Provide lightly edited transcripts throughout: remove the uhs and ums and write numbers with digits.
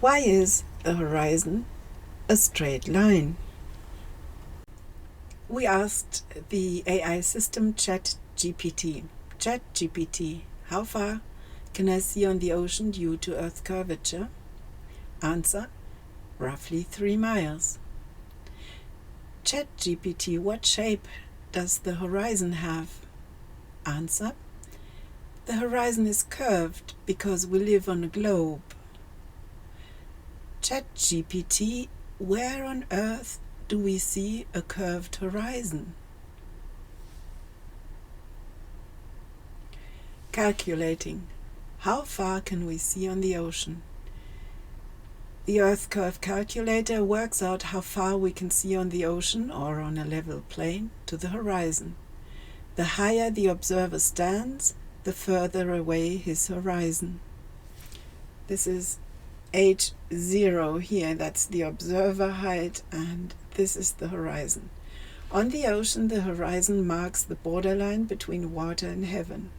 Why is the horizon a straight line? We asked the AI system ChatGPT, how far can I see on the ocean due to Earth curvature? Answer, roughly 3 miles. ChatGPT, what shape does the horizon have? Answer, the horizon is curved because we live on a globe. ChatGPT, where on Earth do we see a curved horizon? Calculating. How far can we see on the ocean? The Earth Curve Calculator works out how far we can see on the ocean or on a level plane to the horizon. The higher the observer stands, the further away his horizon. This is H0 here, that's the observer height, and this is the horizon. On the ocean, the horizon marks the borderline between water and heaven.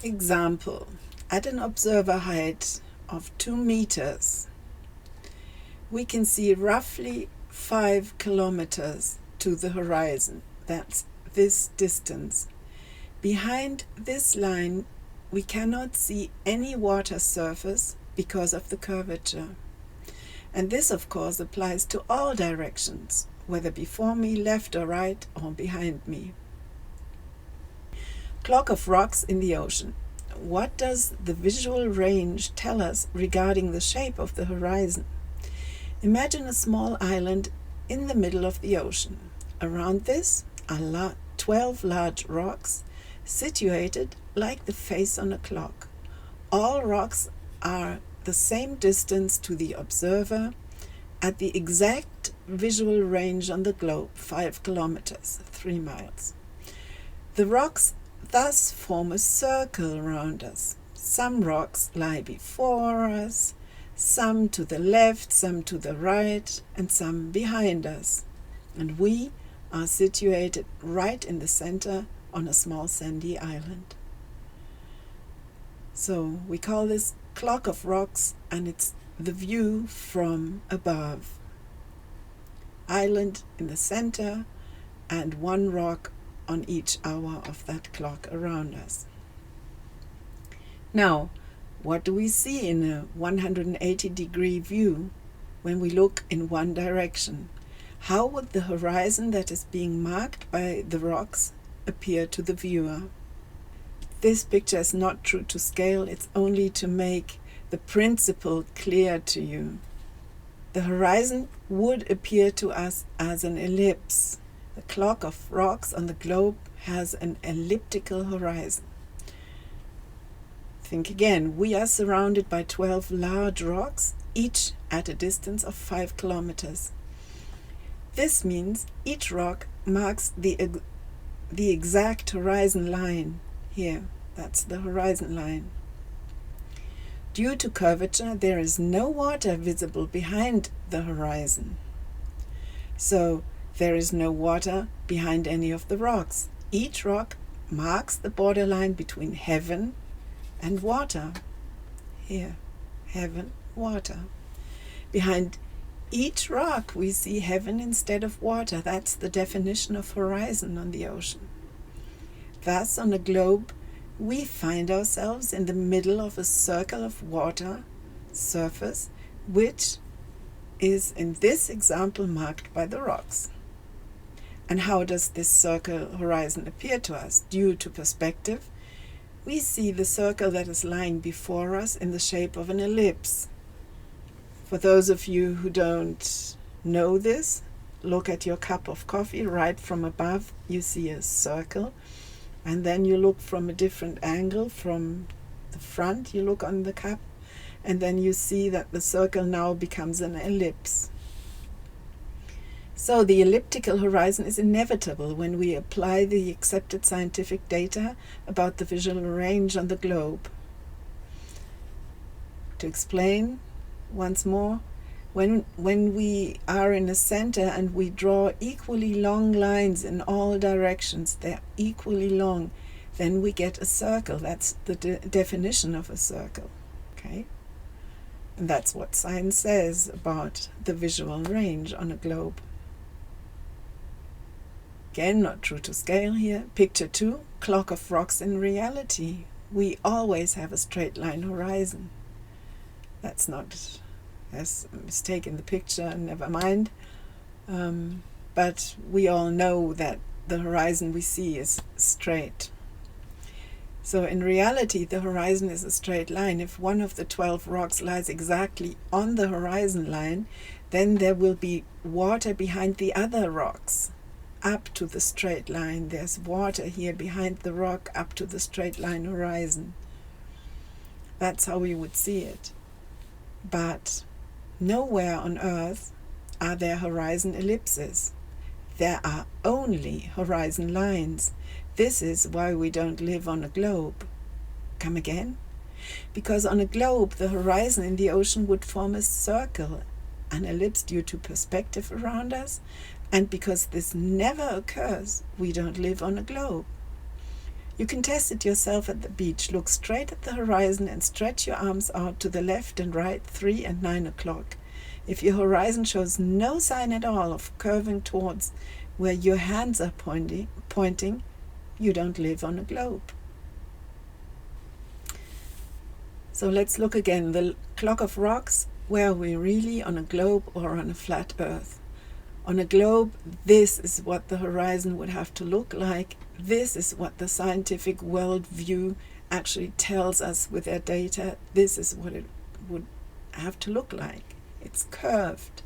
Example, at an observer height of 2 meters, we can see roughly 5 kilometers to the horizon. That's this distance. Behind this line, we cannot see any water surface because of the curvature. And this, of course, applies to all directions, whether before me, left or right, or behind me. Clock of rocks in the ocean. What does the visual range tell us regarding the shape of the horizon? Imagine a small island in the middle of the ocean. Around this are 12 large rocks situated like the face on a clock. All rocks are the same distance to the observer at the exact visual range on the globe, 5 kilometers, 3 miles. The rocks thus form a circle around us. Some rocks lie before us, some to the left, some to the right, and some behind us. And we are situated right in the center on a small sandy island. So we call this clock of rocks, and it's the view from above. Island in the center and one rock on each hour of that clock around us. Now, what do we see in a 180-degree view when we look in one direction? How would the horizon that is being marked by the rocks appear to the viewer? This picture is not true to scale, it's only to make the principle clear to you. The horizon would appear to us as an ellipse. The clock of rocks on the globe has an elliptical horizon. Think again, we are surrounded by 12 large rocks, each at a distance of 5 kilometers. This means each rock marks the exact horizon line. Here, that's the horizon line. Due to curvature, there is no water visible behind the horizon. So, there is no water behind any of the rocks. Each rock marks the borderline between heaven and water. Here, heaven, water. Behind each rock we see heaven instead of water. That's the definition of horizon on the ocean. Thus, on a globe, we find ourselves in the middle of a circle of water surface, which is in this example marked by the rocks. And how does this circle horizon appear to us? Due to perspective, we see the circle that is lying before us in the shape of an ellipse. For those of you who don't know this, look at your cup of coffee. Right from above, you see a circle. And then you look from a different angle, from the front, you look on the cup, and then you see that the circle now becomes an ellipse. So the elliptical horizon is inevitable when we apply the accepted scientific data about the visual range on the globe. To explain once more, when we are in a center and we draw equally long lines in all directions, they're equally long, then we get a circle. That's the definition of a circle. Okay? And that's what science says about the visual range on a globe. Again, not true to scale here. Picture 2, clock of rocks in reality. We always have a straight line horizon. That's not, there's a mistake in the picture, never mind. But we all know that the horizon we see is straight. So in reality, the horizon is a straight line. If one of the 12 rocks lies exactly on the horizon line, then there will be water behind the other rocks up to the straight line. There's water here behind the rock up to the straight line horizon. That's how we would see it. But nowhere on Earth are there horizon ellipses. There are only horizon lines. This is why we don't live on a globe. Come again? Because on a globe, the horizon in the ocean would form a circle, an ellipse due to perspective around us, and because this never occurs, we don't live on a globe. You can test it yourself at the beach. Look straight at the horizon and stretch your arms out to the left and right 3 and 9 o'clock. If your horizon shows no sign at all of curving towards where your hands are pointing, you don't live on a globe. So let's look again. The clock of rocks, where are we really, on a globe or on a flat Earth? On a globe, this is what the horizon would have to look like. This is what the scientific worldview actually tells us with their data. This is what it would have to look like. It's curved,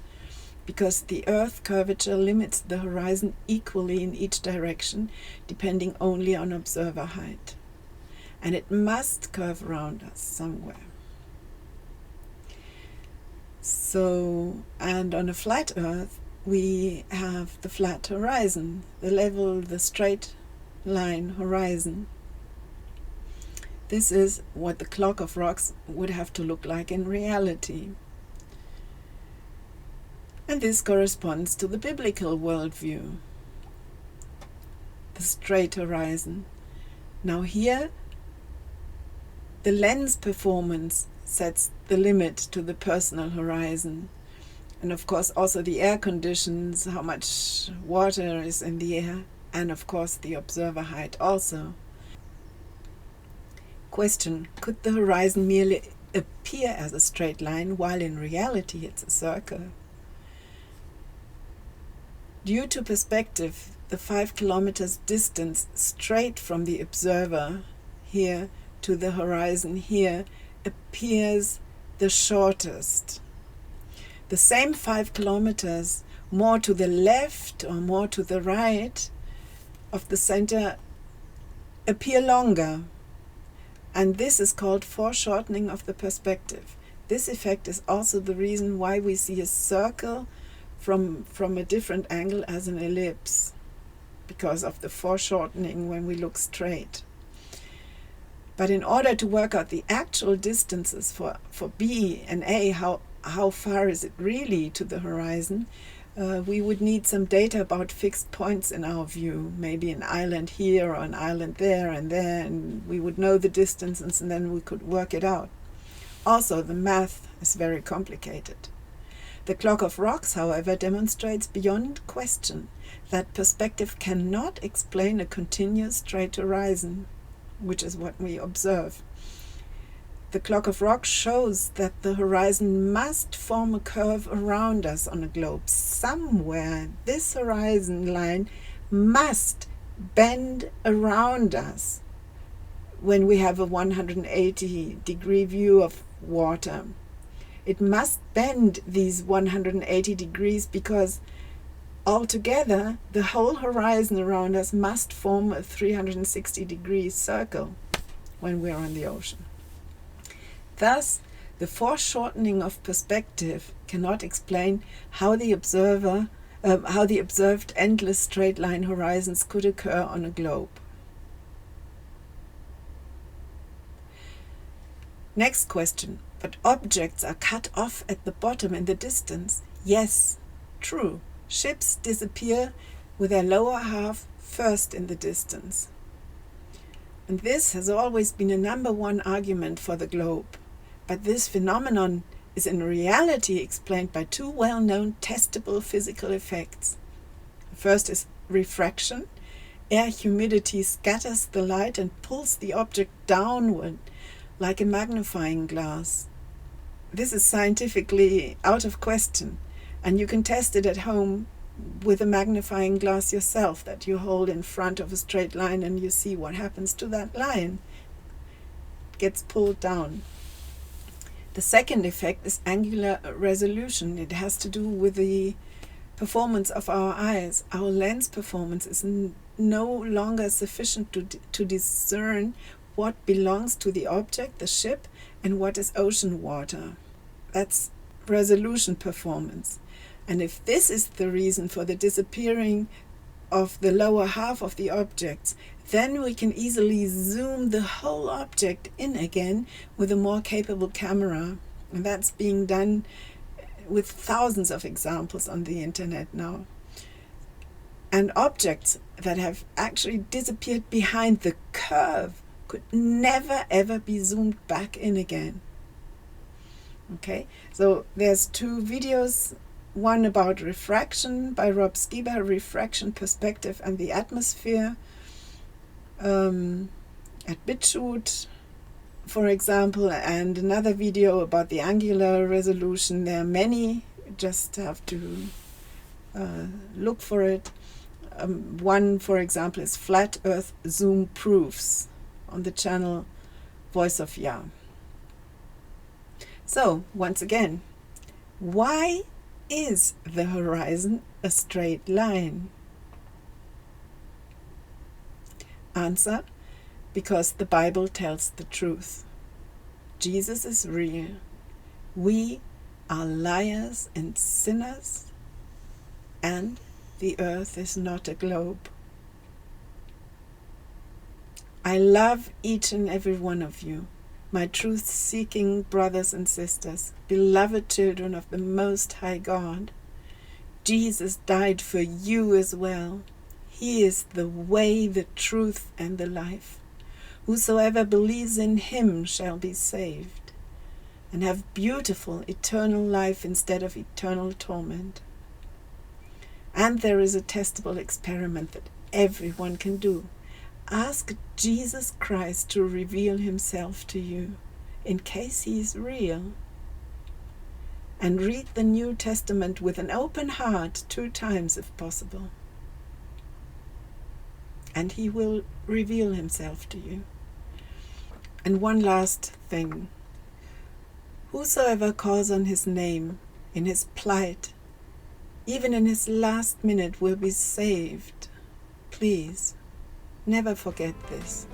because the Earth curvature limits the horizon equally in each direction, depending only on observer height. And it must curve around us somewhere. So, and on a flat Earth, we have the flat horizon, the level, the straight line horizon. This is what the clock of rocks would have to look like in reality. And this corresponds to the biblical worldview, the straight horizon. Now here, the lens performance sets the limit to the personal horizon. And of course also the air conditions, how much water is in the air, and of course the observer height also. Question: could the horizon merely appear as a straight line while in reality it's a circle? Due to perspective, the 5 kilometers distance straight from the observer here to the horizon here appears the shortest. The same 5 kilometers more to the left or more to the right of the center appear longer. And this is called foreshortening of the perspective. This effect is also the reason why we see a circle from a different angle as an ellipse, because of the foreshortening when we look straight. But in order to work out the actual distances for B and A, how far is it really to the horizon, we would need some data about fixed points in our view, maybe an island here or an island there, and we would know the distances and then we could work it out. Also, the math is very complicated. The clock of rocks, however, demonstrates beyond question that perspective cannot explain a continuous straight horizon, which is what we observe. The clock of rocks shows that the horizon must form a curve around us on a globe. Somewhere this horizon line must bend around us when we have a 180-degree view of water. It must bend these 180 degrees because altogether the whole horizon around us must form a 360-degree circle when we're on the ocean. Thus, the foreshortening of perspective cannot explain how the observed endless straight line horizons could occur on a globe. Next question. But objects are cut off at the bottom in the distance. Yes, true. Ships disappear with their lower half first in the distance. And this has always been a number one argument for the globe. But this phenomenon is in reality explained by two well-known testable physical effects. The first is refraction. Air humidity scatters the light and pulls the object downward like a magnifying glass. This is scientifically out of question, and you can test it at home with a magnifying glass yourself that you hold in front of a straight line, and you see what happens to that line. It gets pulled down. The second effect is angular resolution. It has to do with the performance of our eyes. Our lens performance is no longer sufficient to discern what belongs to the object, the ship, and what is ocean water. That's resolution performance. And if this is the reason for the disappearing of the lower half of the objects, then we can easily zoom the whole object in again with a more capable camera. And that's being done with thousands of examples on the internet now. And objects that have actually disappeared behind the curve could never ever be zoomed back in again. Okay, so there's two videos, one about refraction by Rob Skiba, Refraction Perspective and the Atmosphere, at BitChute, for example, and another video about the angular resolution. There are many, you just have to look for it. One, for example, is Flat Earth Zoom Proofs on the channel Voice of Yah. So, once again, why is the horizon a straight line? Answer: because the Bible tells the truth. Jesus is real. We are liars and sinners, and the earth is not a globe. I love each and every one of you, my truth-seeking brothers and sisters, beloved children of the Most High God. Jesus died for you as well. He is the way, the truth, and the life. Whosoever believes in him shall be saved and have beautiful eternal life instead of eternal torment. And there is a testable experiment that everyone can do. Ask Jesus Christ to reveal himself to you, in case he is real. And read the New Testament with an open heart 2 times if possible. And he will reveal himself to you. And one last thing. Whosoever calls on his name in his plight, even in his last minute, will be saved. Please, never forget this.